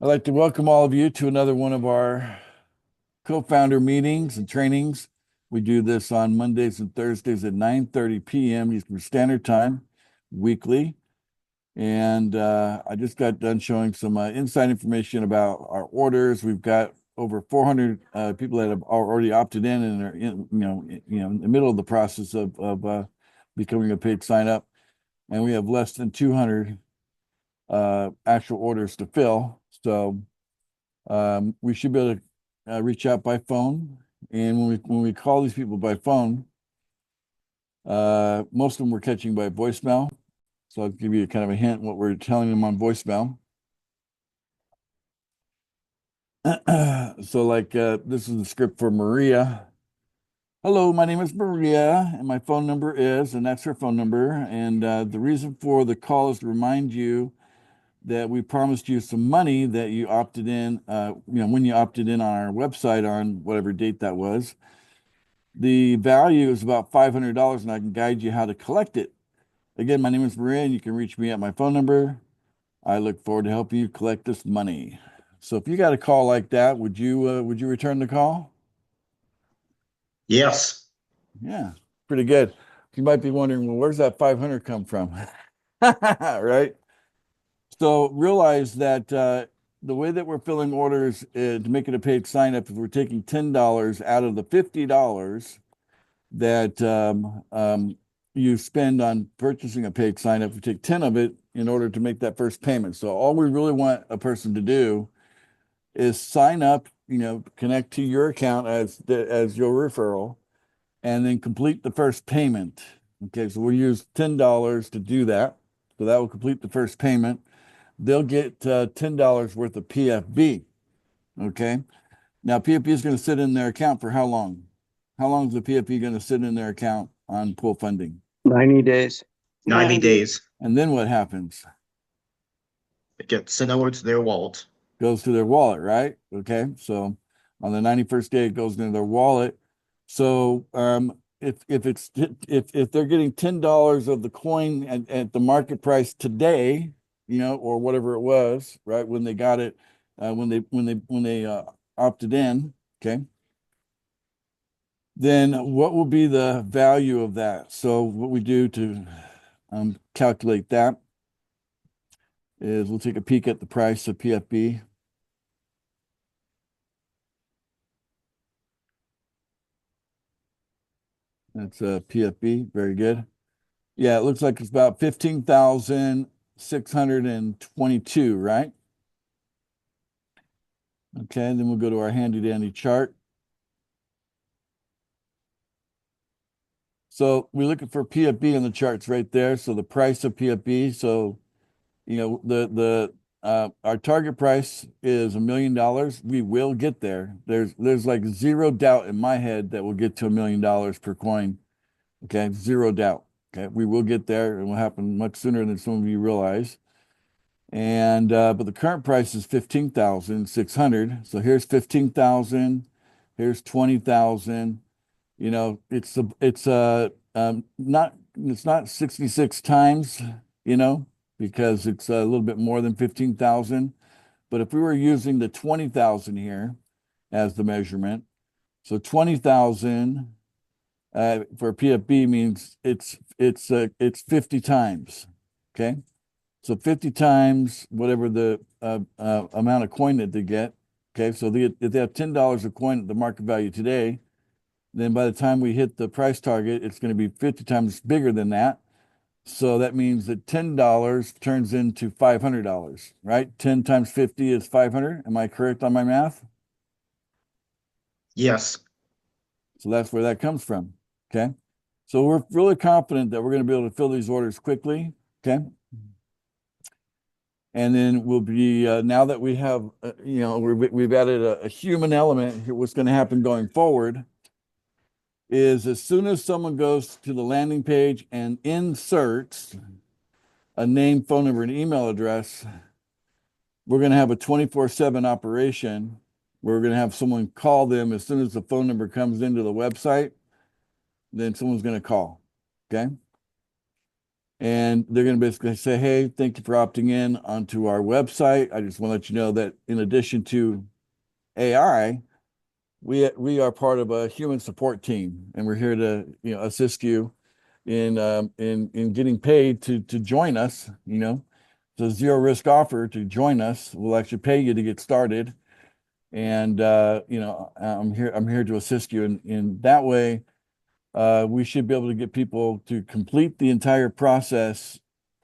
I'd like to welcome all of you to another one of our co-founder meetings and trainings. We do this on Mondays and Thursdays at 9:30 p.m. Eastern Standard Time, weekly. And I just got done showing some inside information about our orders. We've got over 400 people that have already opted in and are in the middle of the process of becoming a paid sign up, and we have less than 200 actual orders to fill. So we should be able to reach out by phone. And when we call these people by phone, most of them we're catching by voicemail. So I'll give you kind of a hint what we're telling them on voicemail. So like this is the script for Maria. Hello, my name is Maria, and my phone number is, and that's her phone number. And the reason for the call is to remind you that we promised you some money that you opted in, when you opted in on our website on whatever date that was. The value is about $500, and I can guide you how to collect it. Again, my name is Maria, and you can reach me at my phone number. I look forward to helping you collect this money. So if you got a call like that, would you return the call? Yes. Yeah, pretty good. You might be wondering, well, where's that 500 come from? Right? So realize that the way that we're filling orders to make it a paid sign up, if we're taking $10 out of the $50 that you spend on purchasing a paid sign up, we take 10 of it in order to make that first payment. So all we really want a person to do is sign up, connect to your account as your referral, and then complete the first payment. Okay, so we'll use $10 to do that. So that will complete the first payment. They'll get $10 worth of PFB. Okay. Now, PFB is going to sit in their account for how long? How long is the PFB going to sit in their account on pool funding? 90 days. 90 days. And then what happens? It gets sent over to their wallet. Goes to their wallet, right? Okay. So on the 91st day, it goes into their wallet. So if they're getting $10 of the coin at the market price today, or whatever it was, right, when they got it, when they opted in, okay, then what will be the value of that? So what we do to calculate that is we'll take a peek at the price of PFB. That's PFB. Very good. Yeah, it looks like it's about 15,622, right? Okay, then we'll go to our handy dandy chart. So we're looking for PFB in the charts right there. So the price of PFB. So, our target price is $1 million. We will get there. There's like zero doubt in my head that we'll get to $1 million per coin. Okay, zero doubt. Okay, we will get there. It will happen much sooner than some of you realize. And but the current price is 15,600. So here's 15,000. Here's 20,000. It's not 66 times, because it's a little bit more than 15,000. But if we were using the 20,000 here as the measurement, so 20,000 for PFB means it's 50 times. Okay. So 50 times whatever the amount of coin that they get. Okay. So if they have $10 a coin at the market value today, then by the time we hit the price target, it's going to be 50 times bigger than that. So that means that $10 turns into $500, right? 10 times 50 is 500. Am I correct on my math? Yes. So that's where that comes from. Okay. So we're really confident that we're going to be able to fill these orders quickly. Okay. And then we'll be, now that we have, we've added a human element here, what's going to happen going forward is as soon as someone goes to the landing page and inserts a name, phone number, and email address, we're going to have a 24/7 operation. We're going to have someone call them as soon as the phone number comes into the website, then someone's going to call. Okay. And they're going to basically say, hey, thank you for opting in onto our website. I just want to let you know that in addition to AI, we are part of a human support team, and we're here to assist you in getting paid to join us. It's a zero risk offer to join us. We'll actually pay you to get started, and I'm here to assist you in that way. We should be able to get people to complete the entire process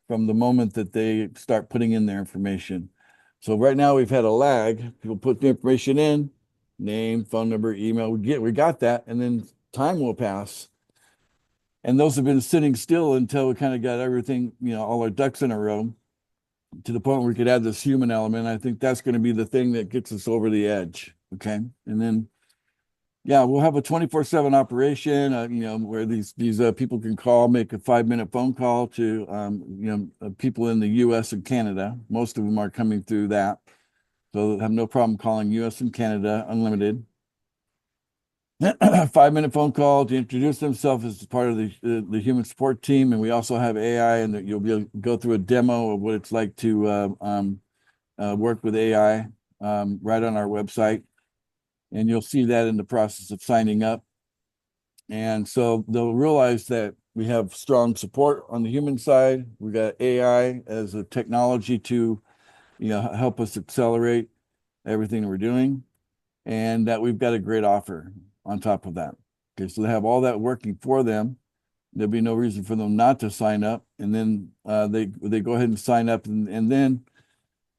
from the moment that they start putting in their information. So right now we've had a lag. People put the information in, name, phone number, email. We got that, and then time will pass. And those have been sitting still until we kind of got everything, all our ducks in a row to the point where we could add this human element. I think that's going to be the thing that gets us over the edge. Okay. And then yeah, we'll have a 24/7 operation, where these people can call, make a 5-minute phone call to, people in the U.S. and Canada. Most of them are coming through that, so they'll have no problem calling U.S. and Canada unlimited. 5-minute phone call to introduce themselves as part of the human support team, and we also have AI, and that you'll be able to go through a demo of what it's like to work with AI right on our website. And you'll see that in the process of signing up. And so they'll realize that we have strong support on the human side. We got AI as a technology to, help us accelerate everything we're doing, and that we've got a great offer on top of that. Okay, so they have all that working for them. There'll be no reason for them not to sign up. And then they go ahead and sign up, and then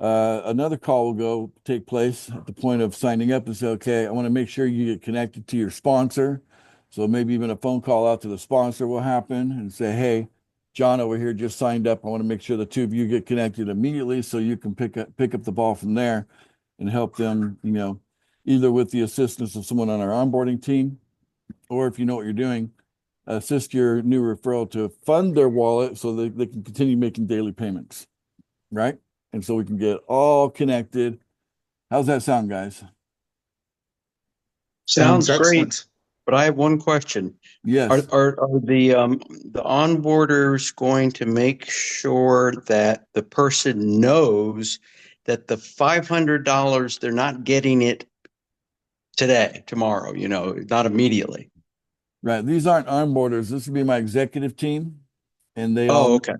another call will take place at the point of signing up and say, okay, I want to make sure you get connected to your sponsor. So maybe even a phone call out to the sponsor will happen and say, hey, John over here just signed up. I want to make sure the two of you get connected immediately so you can pick up the ball from there and help them, either with the assistance of someone on our onboarding team, or if you know what you're doing, assist your new referral to fund their wallet so that they can continue making daily payments, right? And so we can get all connected. How's that sound, guys? Sounds great, excellent. but I have one question. Yes. Are the onboarders going to make sure that the person knows that the $500 they're not getting it today, tomorrow, not immediately? Right. These aren't onboarders. This would be my executive team, and they Oh, all okay.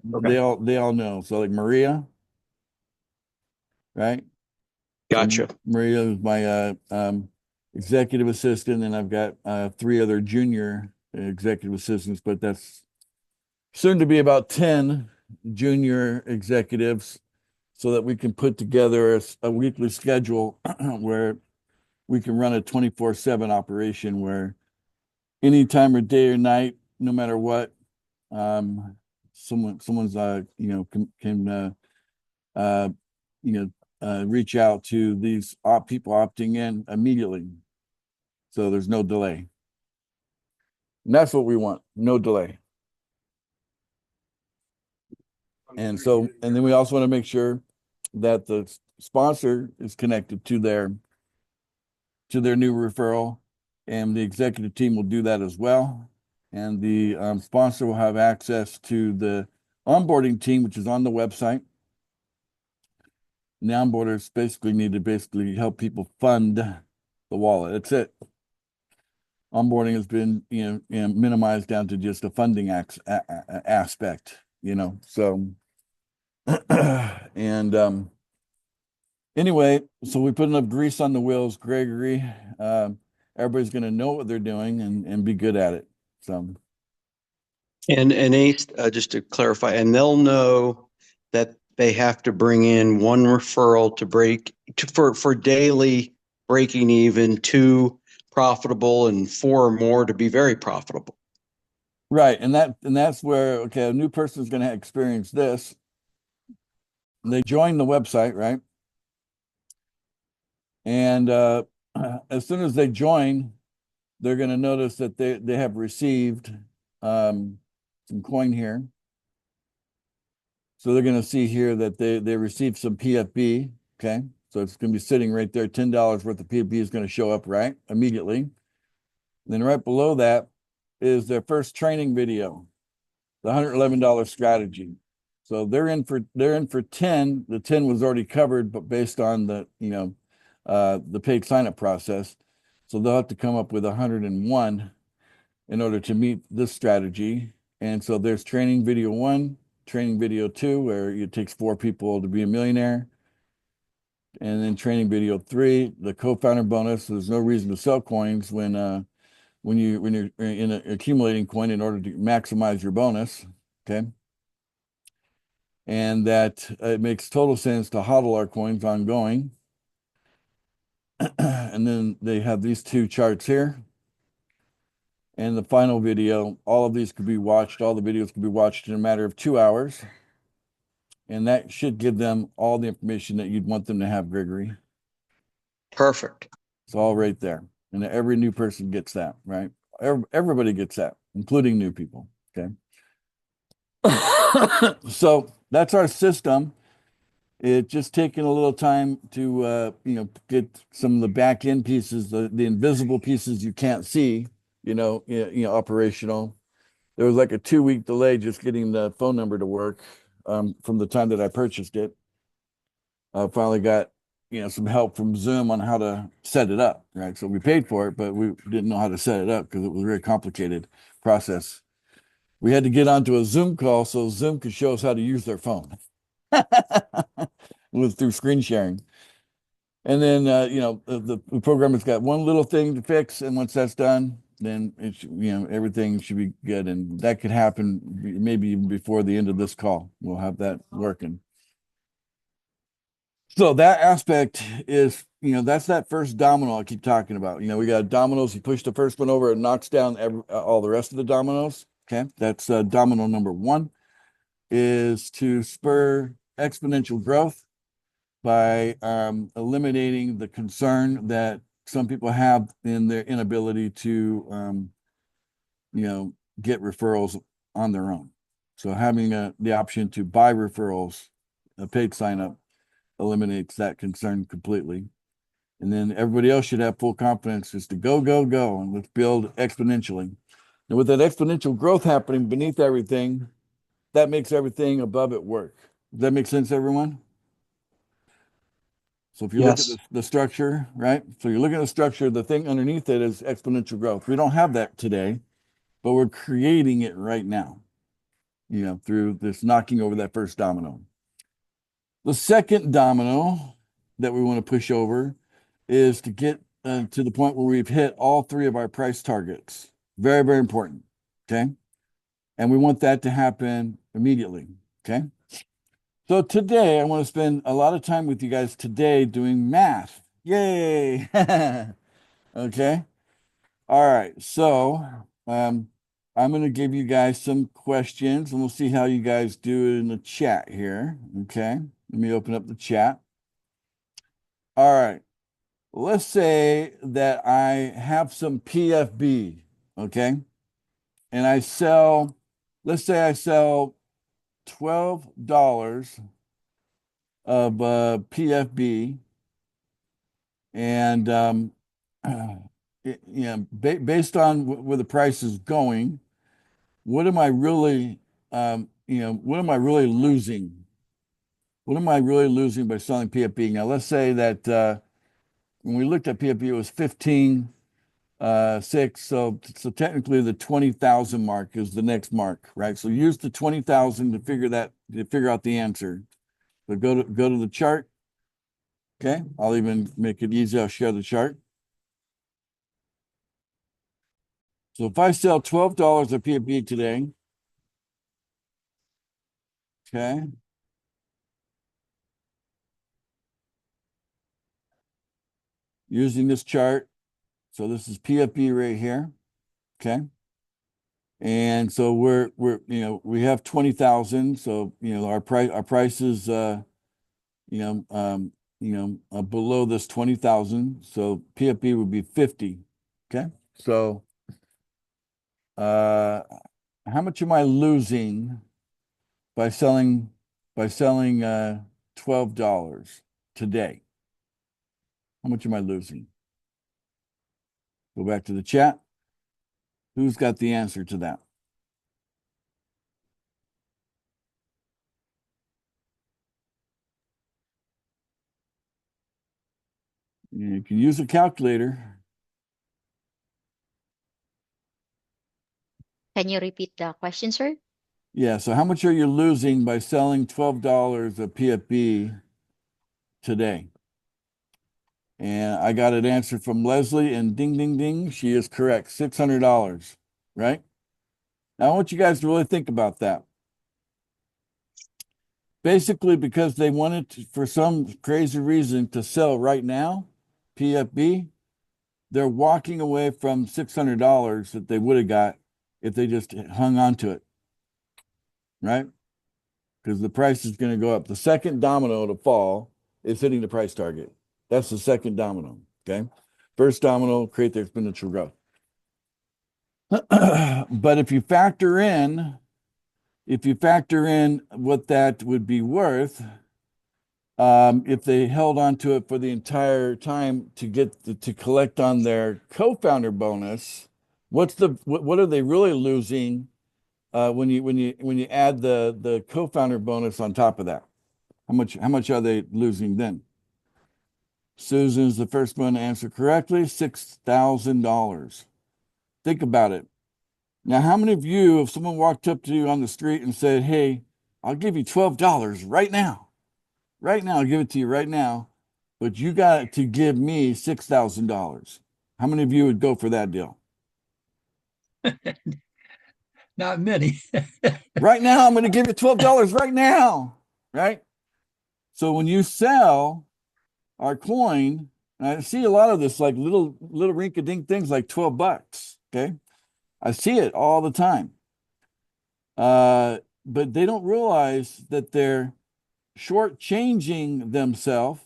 they all know. So like Maria, right? Gotcha. So Maria is my executive assistant, and I've got 3 other junior executive assistants, but that's soon to be about 10 junior executives, so that we can put together a weekly schedule where we can run a 24/7 operation where any time of day or night, no matter what, someone's can reach out to these people opting in immediately, so there's no delay. And that's what we want, no delay. And then we also want to make sure that the sponsor is connected to their new referral, and the executive team will do that as well. And the sponsor will have access to the onboarding team, which is on the website. And the onboarders basically need to help people fund the wallet. That's it. Onboarding has been minimized down to just a funding aspect, so and anyway, so we put enough grease on the wheels, Gregory. Everybody's going to know what they're doing and be good at it. So, And Ace, just to clarify, and they'll know that they have to bring in 1 referral for daily breaking even, 2 profitable, and 4 or more to be very profitable. right, and that's where a new person is going to experience this. They join the website, right? And as soon as they join, they're going to notice that they have received some coin here. So they're going to see here that they received some PFB. Okay, so it's going to be sitting right there. $10 worth of PFB is going to show up right immediately. Then right below that is their first training video. the $111 strategy. So they're in for 10. The 10 was already covered, but based on the, the paid sign up process. So they'll have to come up with 101 in order to meet this strategy. And so there's training video 1, training video 2, where it takes 4 people to be a millionaire. And then training video 3, the co-founder bonus. There's no reason to sell coins when you're in an accumulating coin in order to maximize your bonus. Okay. And that it makes total sense to hodl our coins ongoing. And then they have these 2 charts here. And the final video, all of these could be watched, all the videos could be watched in a matter of 2 hours. And that should give them all the information that you'd want them to have, Gregory. Perfect. It's all right there. And every new person gets that, right? Everybody gets that, including new people. Okay. So that's our system. It's just taking a little time to, get some of the back end pieces, the invisible pieces you can't see, operational. There was like a 2-week delay just getting the phone number to work from the time that I purchased it. I finally got, some help from Zoom on how to set it up, right? So we paid for it, but we didn't know how to set it up because it was a very complicated process. We had to get onto a Zoom call so Zoom could show us how to use their phone. It was through screen sharing. And then, the programmer's got one little thing to fix. And once that's done, then everything should be good. And that could happen maybe even before the end of this call. We'll have that working. So that aspect is, that's that first domino I keep talking about. We got dominoes. You push the first one over, it knocks down all the rest of the dominoes. Okay. That's domino number 1 is to spur exponential growth by eliminating the concern that some people have in their inability to, get referrals on their own. So having the option to buy referrals, a paid sign up, eliminates that concern completely. And then everybody else should have full confidence just to go, go, go, and let's build exponentially. And with that exponential growth happening beneath everything, that makes everything above it work. Does that make sense, everyone? So if you look at the structure, right? So you're looking at the structure, the thing underneath it is exponential growth. We don't have that today, but we're creating it right now, through this knocking over that first domino. The second domino that we want to push over is to get to the point where we've hit all 3 of our price targets. Very, very important. Okay. And we want that to happen immediately. Okay. So today I want to spend a lot of time with you guys today doing math. Yay. Okay. All right. So I'm going to give you guys some questions and we'll see how you guys do it in the chat here. Okay. Let me open up the chat. All right. Let's say that I have some PFB. Okay. And let's say I sell $12 of PFB, and based on where the price is going, what am I really losing? What am I really losing by selling PFB? Now, let's say that when we looked at PFB, it was 15.6. So technically the 20,000 mark is the next mark, right? So use the 20,000 to figure out the answer. So go to the chart. Okay, I'll even make it easy. I'll share the chart. So if I sell $12 of PFB today, okay, using this chart. So this is PFB right here. Okay. And so we have 20,000. So, our price is, below this 20,000. So PFB would be 50. Okay. So, how much am I losing by selling $12 today? How much am I losing? Go back to the chat. Who's got the answer to that? You can use a calculator. Can you repeat the question, sir? Yeah, so how much are you losing by selling $12 of PFB today? And I got an answer from Leslie, and ding, ding, ding, she is correct. $600, right? Now I want you guys to really think about that. Basically, because they wanted to, for some crazy reason, to sell right now, PFB, they're walking away from $600 that they would have got if they just hung on to it, right? Because the price is going to go up. The second domino to fall is hitting the price target. That's the second domino, okay? First domino, create the exponential growth. But if you factor in what that would be worth, if they held on to it for the entire time to get to collect on their co-founder bonus, what are they really losing when you add the co-founder bonus on top of that? How much are they losing then? Susan's the first one to answer correctly, $6,000. Think about it. Now, how many of you, if someone walked up to you on the street and said, "Hey, I'll give you $12 right now. Right now, I'll give it to you right now, but you got to give me $6,000." How many of you would go for that deal? Not many. Right now, I'm going to give you $12 right now, right? So when you sell our coin, and I see a lot of this like little rink-a-dink things like $12, okay? I see it all the time. But they don't realize that they're shortchanging themselves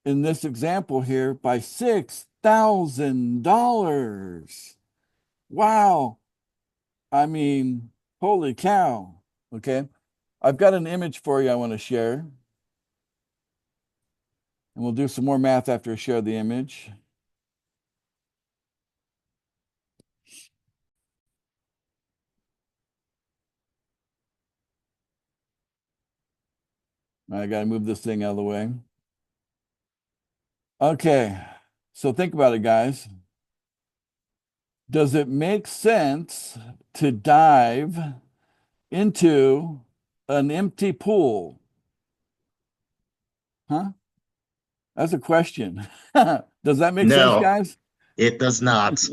in this example here by $6,000. Wow. I mean, holy cow. Okay. I've got an image for you I want to share. And we'll do some more math after I share the image. I got to move this thing out of the way. Okay. So think about it, guys. Does it make sense to dive into an empty pool? Huh? That's a question. Does that make sense, No. guys? It does not.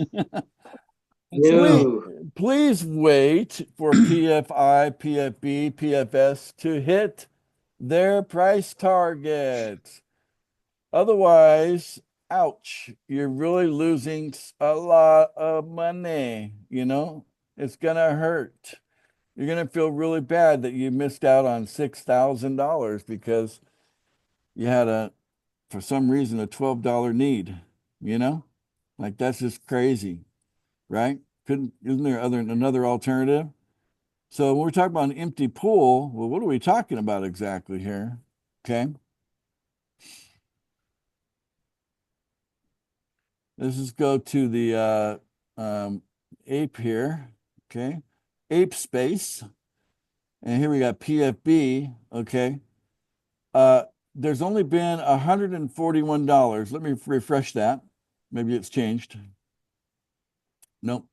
Please wait for PFI, PFB, PFS to hit their price target. Otherwise, ouch, you're really losing a lot of money, you know? It's gonna hurt. You're gonna feel really bad that you missed out on $6,000 because you had for some reason, a $12 need, you know? Like that's just crazy, right? Isn't there another alternative? So when we're talking about an empty pool, well, what are we talking about exactly here? Okay. Let's just go to the ape here. Okay. Ape space. And here we got PFB. Okay. There's only been $141. Let me refresh that. Maybe it's changed. Nope.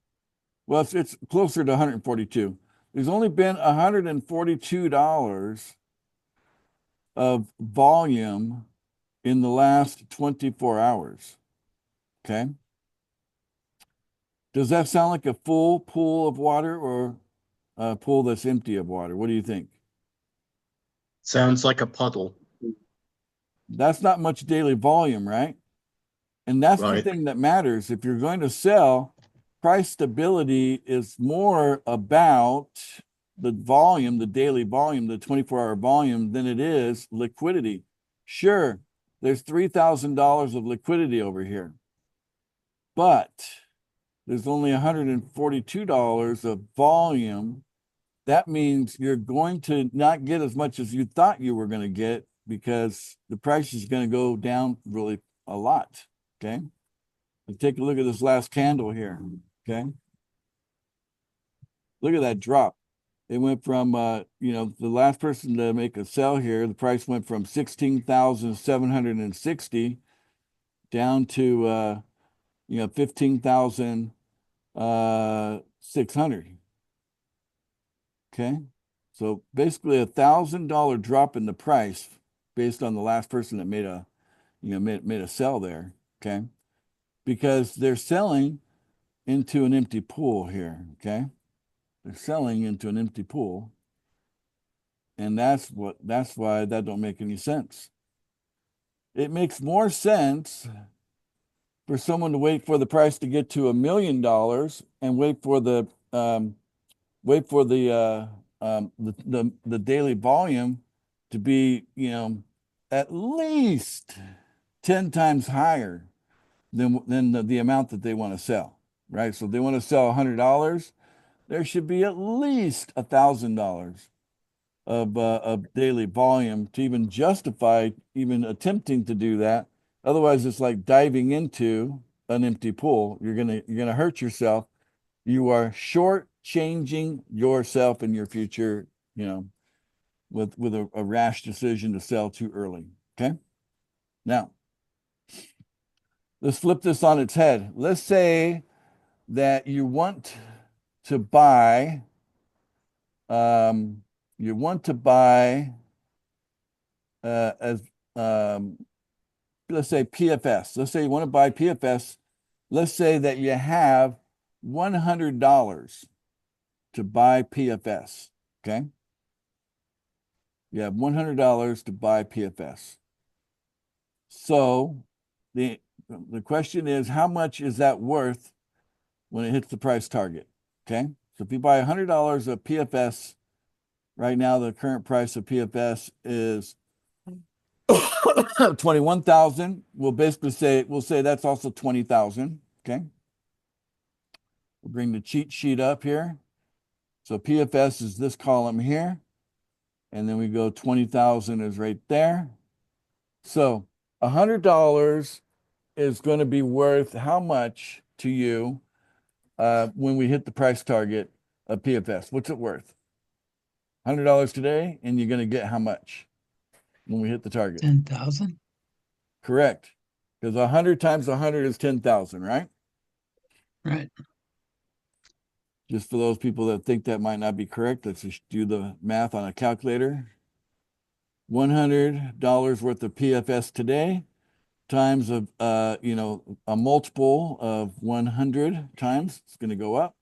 Well, it's closer to 142. There's only been $142 of volume in the last 24 hours. Okay. Does that sound like a full pool of water or a pool that's empty of water? What do you think? Sounds like a puddle. That's not much daily volume, right? And that's the Right. thing that matters. If you're going to sell, price stability is more about the volume, the daily volume, the 24-hour volume, than it is liquidity. Sure, there's $3,000 of liquidity over here, but there's only $142 of volume. That means you're going to not get as much as you thought you were going to get because the price is going to go down really a lot. Okay. Let's take a look at this last candle here. Okay. Look at that drop. It went from, the last person to make a sell here, the price went from 16,760 down to 15,600. Okay, so basically $1,000 drop in the price based on the last person that made a made a sell there. Okay, because they're selling into an empty pool here. Okay, they're selling into an empty pool, and that's why that don't make any sense. It makes more sense for someone to wait for the price to get to $1 million and wait for the the daily volume to be at least 10 times higher than the amount that they want to sell, right? So if they want to sell $100, there should be at least $1,000 of daily volume to even justify even attempting to do that. Otherwise, it's like diving into an empty pool. You're gonna hurt yourself. You are short-changing yourself and your future, with a rash decision to sell too early. Okay. Now, let's flip this on its head. Let's say that you want to buy, as let's say PFS. Let's say you want to buy PFS. Let's say that you have $100 to buy PFS. Okay. You have $100 to buy PFS. So the question is, how much is that worth when it hits the price target? Okay. So if you buy $100 of PFS, right now the current price of PFS is 21,000. We'll say that's also 20,000. Okay. We'll bring the cheat sheet up here. So PFS is this column here. And then we go 20,000 is right there. So $100 is going to be worth how much to you when we hit the price target of PFS? What's it worth? $100 today, and you're going to get how much when we hit the target? 10,000? Correct. Because 100 times 100 is 10,000, right? Right. Just for those people that think that might not be correct, let's just do the math on a calculator. $100 worth of PFS today times a multiple of 100 times, it's going to go up.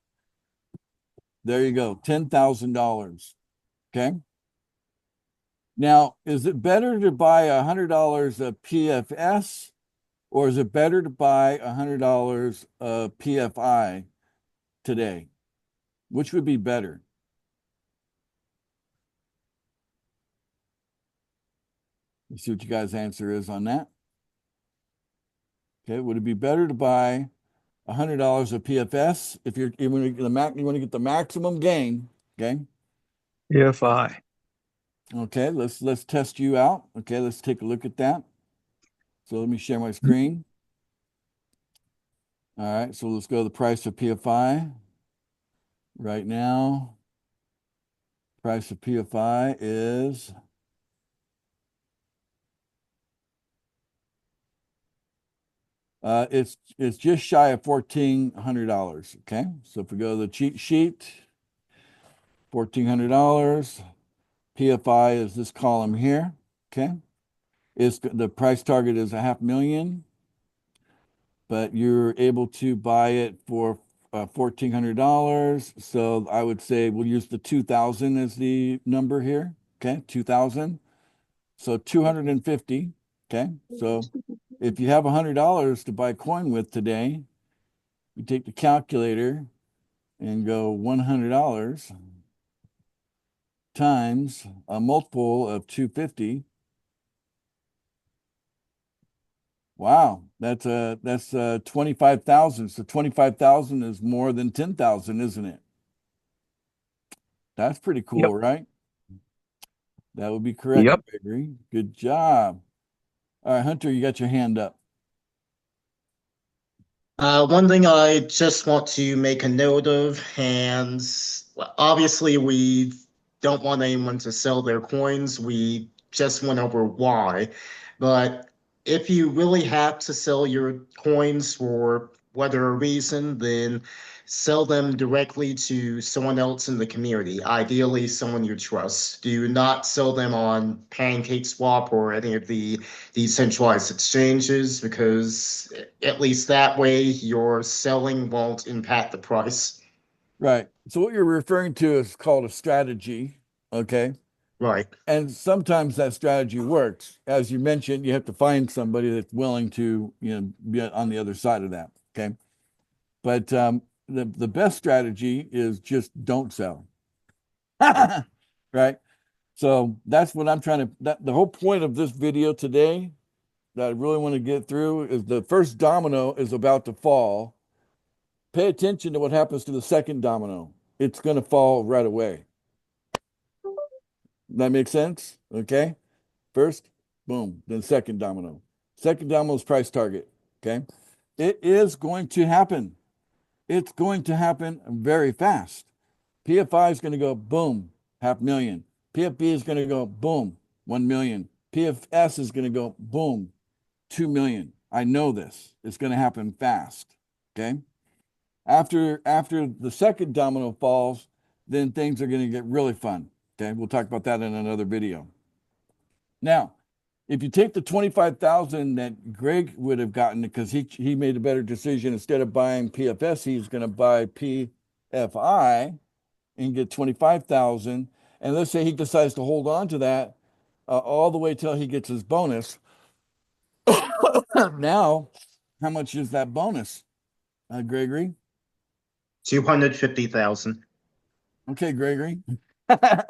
There you go, $10,000. Okay. Now, is it better to buy $100 of PFS, or is it better to buy $100 of PFI today? Which would be better? Let's see what you guys' answer is on that. Okay, would it be better to buy $100 of PFS if you want to get the maximum gain? Okay. PFI. Okay, let's test you out. Okay, let's take a look at that. So let me share my screen. All right, so let's go to the price of PFI. Right now, price of PFI is it's just shy of $1,400. Okay, so if we go to the cheat sheet, $1,400. PFI is this column here. Okay, the price target is $500,000, but you're able to buy it for $1,400. So I would say we'll use the 2,000 as the number here. Okay, 2,000. So 250. Okay, so if you have $100 to buy coin with today, you take the calculator and go $100 times a multiple of 250. Wow, that's 25,000. So 25,000 is more than 10,000, isn't it? That's pretty cool, Yep. right? That would be correct, Yep. Gregory. Good job. All right, Hunter, you got your hand up. One thing I just want to make a note of, and obviously we don't want anyone to sell their coins. We just went over why, but if you really have to sell your coins for whatever reason, then sell them directly to someone else in the community, ideally someone you trust. Do not sell them on PancakeSwap or any of the decentralized exchanges, because at least that way your selling won't impact the price. Right. So what you're referring to is called a strategy. Okay. Right. And sometimes that strategy works. As you mentioned, you have to find somebody that's willing to, be on the other side of that. Okay. But the best strategy is just don't sell. Right. So that's what I'm trying to, the whole point of this video today that I really want to get through is the first domino is about to fall. Pay attention to what happens to the second domino. It's going to fall right away. That makes sense? Okay. First, boom, then second domino. Second domino is price target. Okay. It is going to happen. It's going to happen very fast. PFI is going to go boom, 500,000. PFB is going to go boom, 1 million. PFS is going to go boom, 2 million. I know this. It's going to happen fast. Okay. After the second domino falls, then things are going to get really fun. Okay. We'll talk about that in another video. Now, if you take the 25,000 that Greg would have gotten because he made a better decision, instead of buying PFS, he's going to buy PFI and get 25,000. And let's say he decides to hold on to that all the way till he gets his bonus. Now, how much is that bonus, Gregory? 250,000. Okay, Gregory. I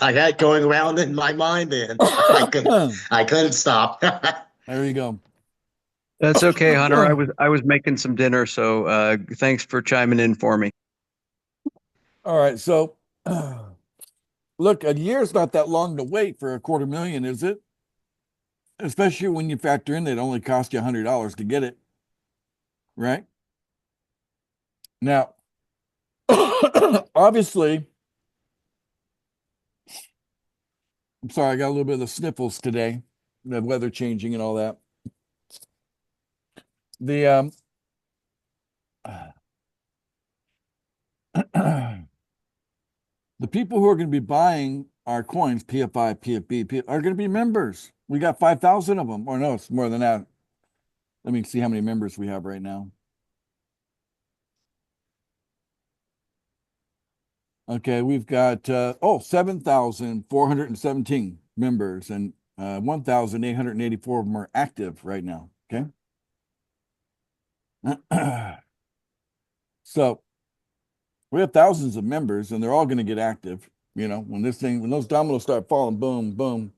had going around in my mind, and I couldn't stop. There you go. That's okay, Hunter. I was making some dinner, so thanks for chiming in for me. All right. So, look, a year's not that long to wait for $250,000, is it? Especially when you factor in that it only cost you $100 to get it. Right? Now, obviously, I'm sorry, I got a little bit of the sniffles today, the weather changing and all that. The the people who are going to be buying our coins, PFI, PFB, are going to be members. We got 5,000 of them, or no, it's more than that. Let me see how many members we have right now. Okay, we've got 7,417 members, and 1,884 of them are active right now. Okay. So we have thousands of members, and they're all going to get active. When those dominoes start falling, boom, boom,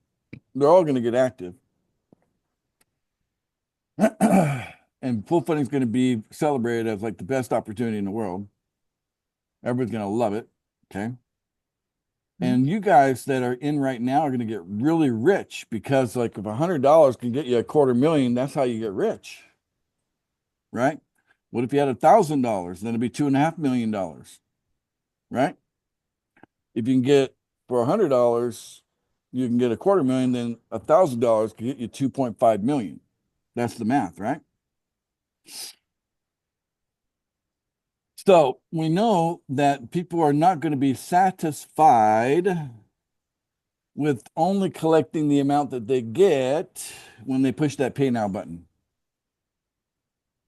they're all going to get active. And full funding is going to be celebrated as like the best opportunity in the world. Everybody's going to love it. Okay. And you guys that are in right now are going to get really rich, because like if $100 can get you $250,000, that's how you get rich. Right? What if you had $1,000? Then it'd be $2.5 million. Right? If you can get for $100, you can get $250,000, then $1,000 can get you 2.5 million. That's the math, right? So we know that people are not going to be satisfied with only collecting the amount that they get when they push that pay now button.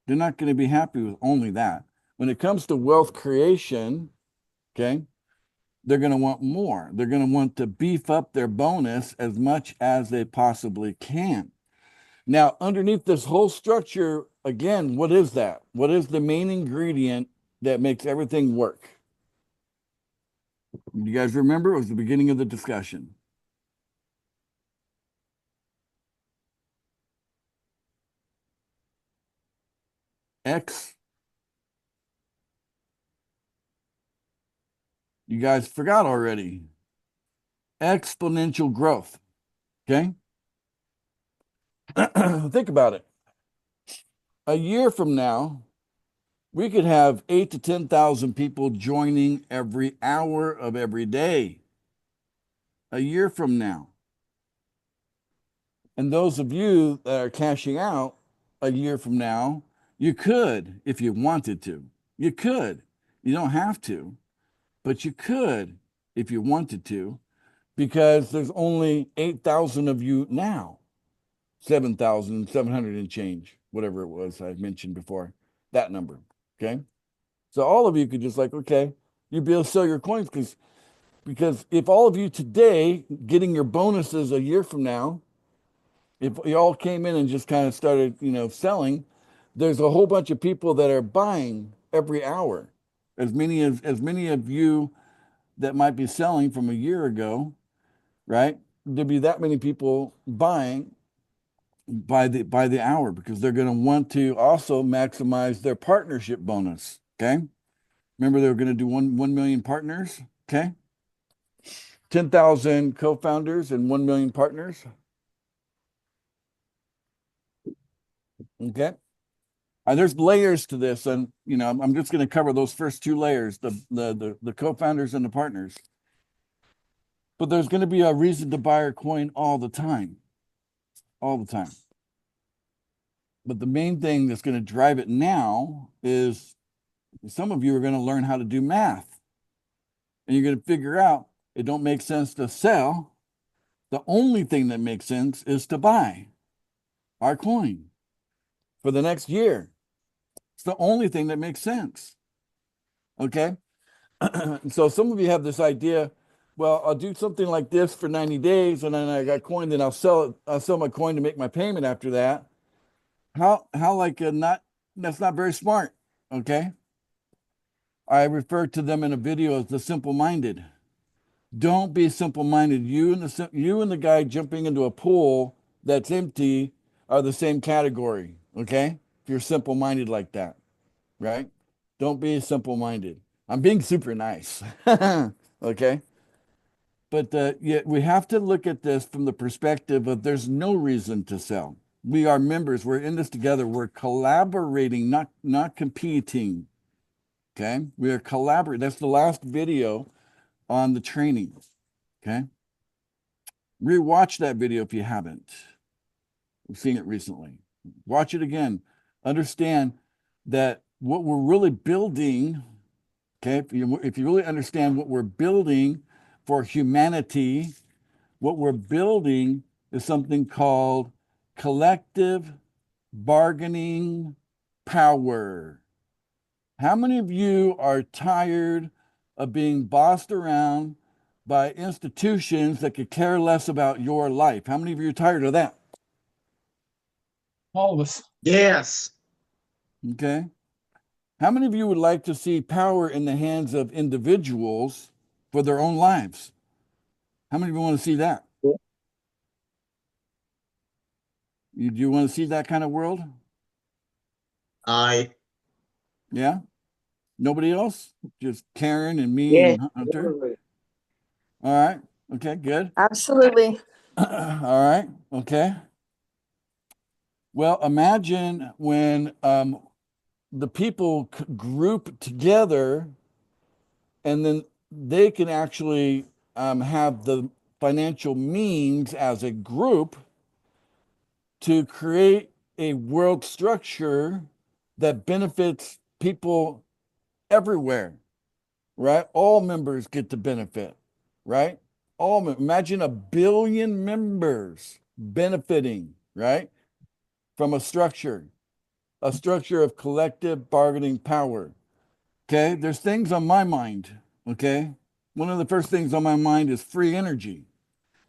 They're not going to be happy with only that. When it comes to wealth creation, okay, they're going to want more. They're going to want to beef up their bonus as much as they possibly can. Now, underneath this whole structure, again, what is that? What is the main ingredient that makes everything work? You guys remember? It was the beginning of the discussion. X. You guys forgot already. Exponential growth. Okay? Think about it. A year from now, we could have 8 to 10,000 people joining every hour of every day a year from now. And those of you that are cashing out a year from now, you could if you wanted to. You could. You don't have to, but you could if you wanted to, because there's only 8,000 of you now, 7,700 and change, whatever it was I mentioned before, that number. Okay. So all of you could just like, okay, you'd be able to sell your coins because if all of you today getting your bonuses a year from now, if you all came in and just kind of started, selling, there's a whole bunch of people that are buying every hour. As many of you that might be selling from a year ago, right? There'd be that many people buying by the hour because they're going to want to also maximize their partnership bonus. Okay. Remember, they were going to do 1 million partners. Okay. 10,000 co-founders and 1 million partners. Okay. There's layers to this, and I'm just going to cover those first two layers, the co-founders and the partners. But there's going to be a reason to buy our coin all the time. All the time. But the main thing that's going to drive it now is some of you are going to learn how to do math. And you're going to figure out it don't make sense to sell. The only thing that makes sense is to buy our coin for the next year. It's the only thing that makes sense. Okay. So some of you have this idea, well, I'll do something like this for 90 days and then I got coin, then I'll sell my coin to make my payment after that. How that's not very smart. Okay. I refer to them in a video as the simple-minded. Don't be simple-minded. You and the guy jumping into a pool that's empty are the same category. Okay. If you're simple-minded like that, right? Don't be simple-minded. I'm being super nice. Okay. But yeah, we have to look at this from the perspective of there's no reason to sell. We are members. We're in this together. We're collaborating, not competing. Okay. We are collaborating. That's the last video on the training. Okay. Rewatch that video if you haven't. We've seen it recently. Watch it again. Understand that what we're really building, okay, if you really understand what we're building for humanity, what we're building is something called collective bargaining power. How many of you are tired of being bossed around by institutions that could care less about your life? How many of you are tired of that? All of us. Yes. Okay. How many of you would like to see power in the hands of individuals for their own lives? How many of you want to see that? Do you want to see that kind of world? Yeah. Nobody else? Just Karen and me and Hunter? All right. Okay, good. Absolutely. All right. Okay. Well, imagine when the people group together and then they can actually have the financial means as a group to create a world structure that benefits people everywhere, right? All members get to benefit, right? Imagine 1 billion members benefiting, right? From a structure of collective bargaining power. Okay, there's things on my mind. Okay, one of the first things on my mind is free energy.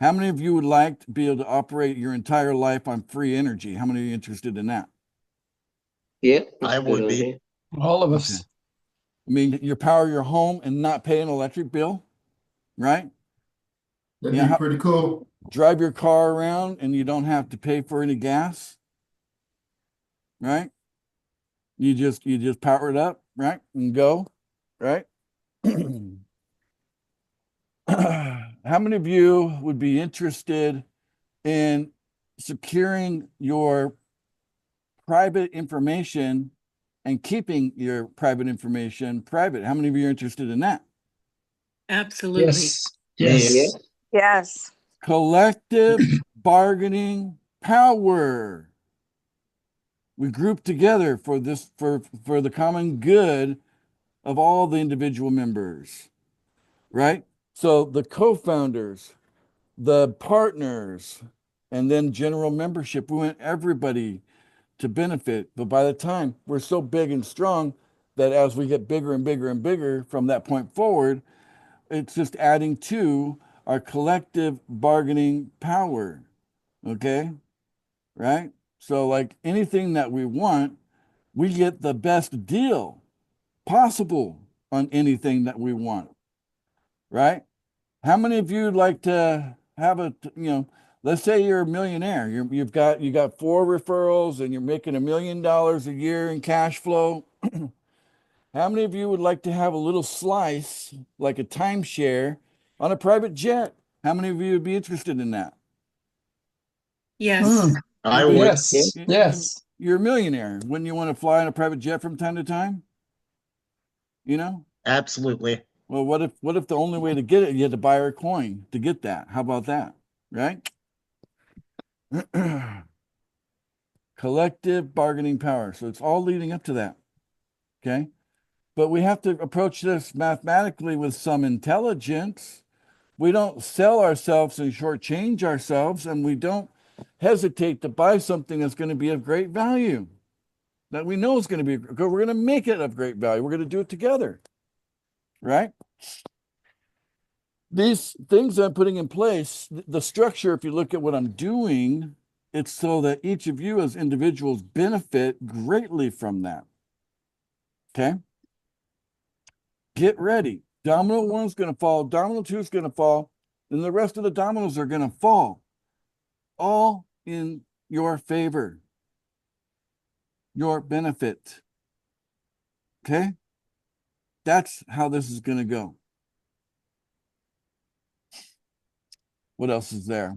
How many of you would like to be able to operate your entire life on free energy? How many are interested in that? Yeah, I would be. All of us. I mean, you power your home and not pay an electric bill, right? That'd Yeah, be pretty cool. drive your car around and you don't have to pay for any gas, right? You just power it up, right? And go, right? How many of you would be interested in securing your private information and keeping your private information private. How many of you are interested in that? Absolutely. Yes. Yes. Yes. Collective bargaining power. We group together for this, for the common good of all the individual members, right? So the co-founders, the partners, and then general membership, we want everybody to benefit. But by the time we're so big and strong that as we get bigger and bigger and bigger from that point forward, it's just adding to our collective bargaining power. Okay? Right? So, like anything that we want, we get the best deal possible on anything that we want. Right? How many of you would like to have let's say you're a millionaire, you got 4 referrals and you're making $1 million a year in cash flow. How many of you would like to have a little slice, like a timeshare on a private jet? How many of you would be interested in that? Yes. Mm, I would. yes. Yes. You're a millionaire. Wouldn't you want to fly on a private jet from time to time? You know? Absolutely. Well, what if the only way to get it, you had to buy a coin to get that? How about that? Right? Collective bargaining power. So it's all leading up to that. Okay? But we have to approach this mathematically with some intelligence. We don't sell ourselves and shortchange ourselves, and we don't hesitate to buy something that's going to be of great value, that we know is going to be, we're going to make it of great value. We're going to do it together, right? These things I'm putting in place, the structure, if you look at what I'm doing, it's so that each of you as individuals benefit greatly from that. Okay? Get ready. Domino 1's going to fall. Domino 2 is going to fall. And the rest of the dominoes are going to fall. All in your favor. Your benefit. Okay? That's how this is going to go. What else is there?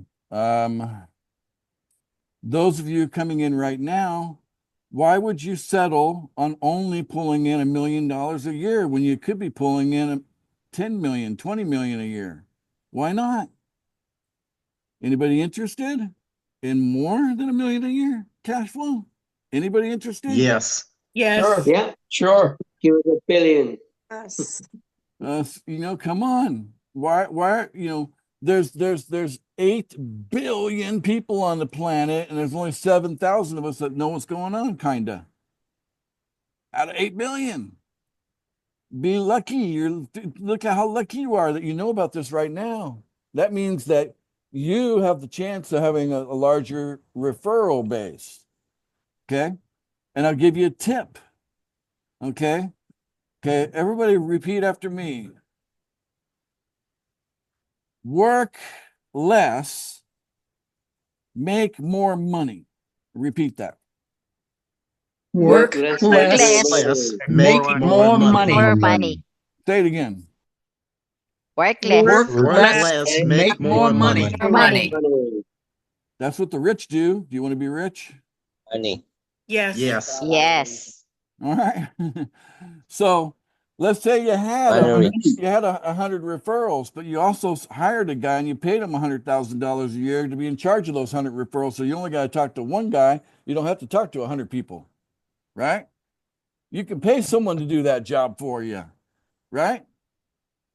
Those of you coming in right now, why would you settle on only pulling in $1 million a year when you could be pulling in 10 million, 20 million a year? Why not? Anybody interested in more than $1 million a year cash flow? Anybody interested? Yes. Yes. Sure. Yeah, Sure. give it $1 billion. Yes. Come on. Why, there's 8 billion people on the planet, and there's only 7,000 of us that know what's going on, kinda. Out of 8 billion. Be lucky. Look at how lucky you are that you know about this right now. That means that you have the chance of having a larger referral base. Okay? And I'll give you a tip. Okay? Okay, everybody repeat after me. Work less, make more money. Repeat that. Work less, less, Less, make more money. More money. Say it again. Work less. Work Work less, less, make more money. More money. That's what the rich do. Do you want to be rich? Money. Yes. Yes. Yes. All right. So let's say you had Finally. 100 referrals, but you also hired a guy and you paid him $100,000 a year to be in charge of those 100 referrals. So you only got to talk to one guy. You don't have to talk to 100 people, right? You can pay someone to do that job for you, right?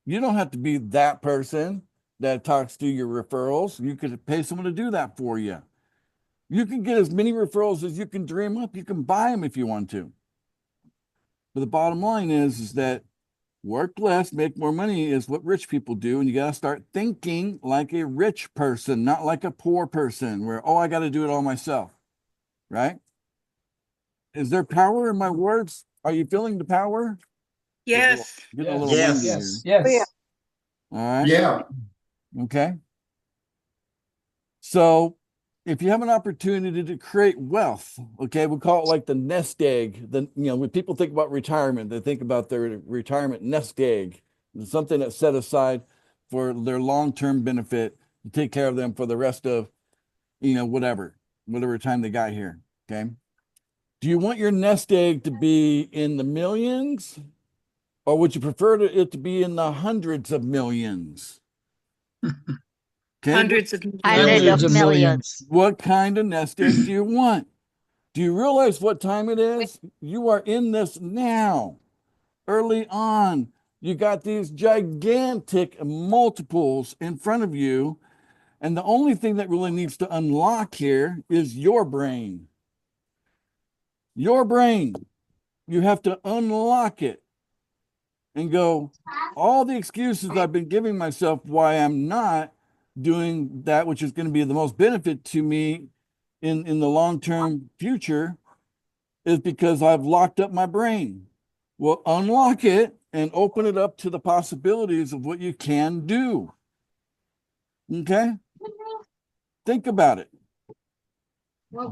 You don't have to be that person that talks to your referrals. You could pay someone to do that for you. You can get as many referrals as you can dream up. You can buy them if you want to. But the bottom line is that work less, make more money is what rich people do. And you got to start thinking like a rich person, not like a poor person where, I got to do it all myself, right? Is there power in my words? Are you feeling the power? Yes. Getting a little Yes. windy Yes. here. Yes. All right. Yeah. Okay. So if you have an opportunity to create wealth, okay, we call it like the nest egg. When people think about retirement, they think about their retirement nest egg. It's something that's set aside for their long-term benefit to take care of them for the rest of, whatever time they got here. Okay. Do you want your nest egg to be in the millions, or would you prefer it to be in the hundreds of millions? Okay. Hundreds of Hundreds of millions. What kind of nest egg do you want? Do you realize what time it is? You are in this now, early on. You got these gigantic multiples in front of you. And the only thing that really needs to unlock here is your brain. Your brain. You have to unlock it and go, all the excuses I've been giving myself why I'm not doing that which is going to be the most benefit to me in the long-term future is because I've locked up my brain. Well, unlock it and open it up to the possibilities of what you can do. Okay? Think about it.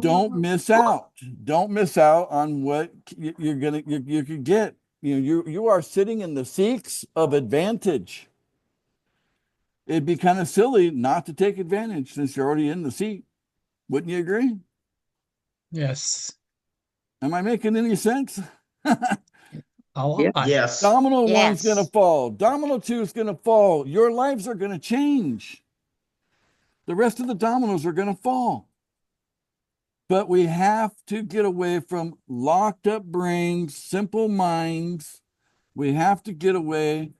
Don't miss out. Don't miss out on what you could get. You are sitting in the seats of advantage. It'd be kind of silly not to take advantage since you're already in the seat. Wouldn't you agree? Yes. Am I making any sense? A lot. Yes. Domino one's Yes. going to fall. Domino two is going to fall. Your lives are going to change. The rest of the dominoes are going to fall. But we have to get away from locked up brains, simple minds. We have to get away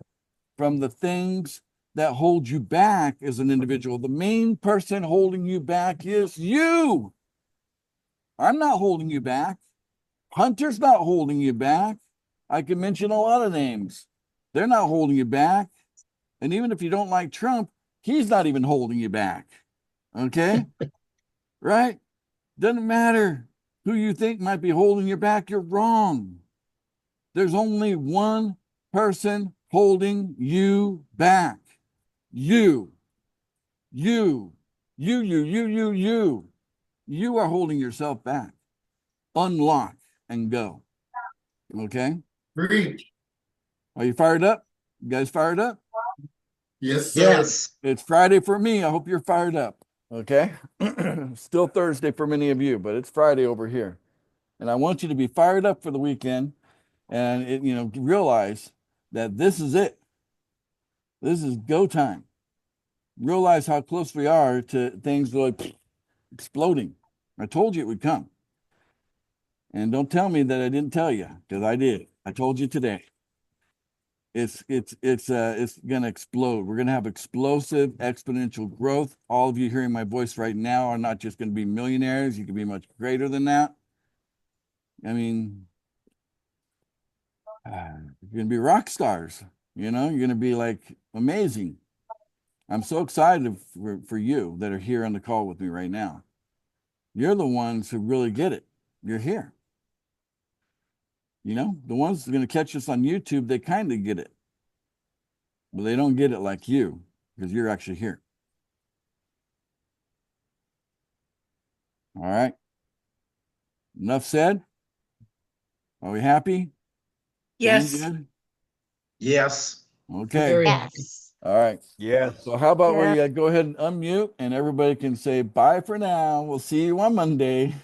from the things that hold you back as an individual. The main person holding you back is you. I'm not holding you back. Hunter's not holding you back. I can mention a lot of names. They're not holding you back. And even if you don't like Trump, he's not even holding you back. Okay? Right? Doesn't matter who you think might be holding you back. You're wrong. There's only one person holding you back. You. You are holding yourself back. Unlock and go. Okay? Preach. Are you fired up? You guys fired up? Yes, sir. Yes. It's Friday for me. I hope you're fired up. Okay? Still Thursday for many of you, but it's Friday over here. And I want you to be fired up for the weekend and realize that this is it. This is go time. Realize how close we are to things like exploding. I told you it would come. And don't tell me that I didn't tell you, because I did. I told you today. It's going to explode. We're going to have explosive exponential growth. All of you hearing my voice right now are not just going to be millionaires. You can be much greater than that. I mean, you're going to be rock stars. You're going to be like amazing. I'm so excited for you that are here on the call with me right now. You're the ones who really get it. You're here. The ones that are going to catch us on YouTube, they kind of get it. But they don't get it like you, because you're actually here. All right. Enough said. Are we happy? Yes. Feeling good? Yes. Okay. Very happy. Yes. All right. Yeah. So how about Yeah. we go ahead and unmute and everybody can say bye for now. We'll see you on Monday.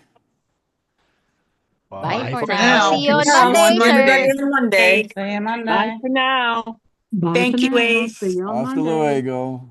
Bye for for now. now. See you on See you on Monday, sir. Monday. See you Monday. Bye for now. Thank you, Ace. Hasta luego.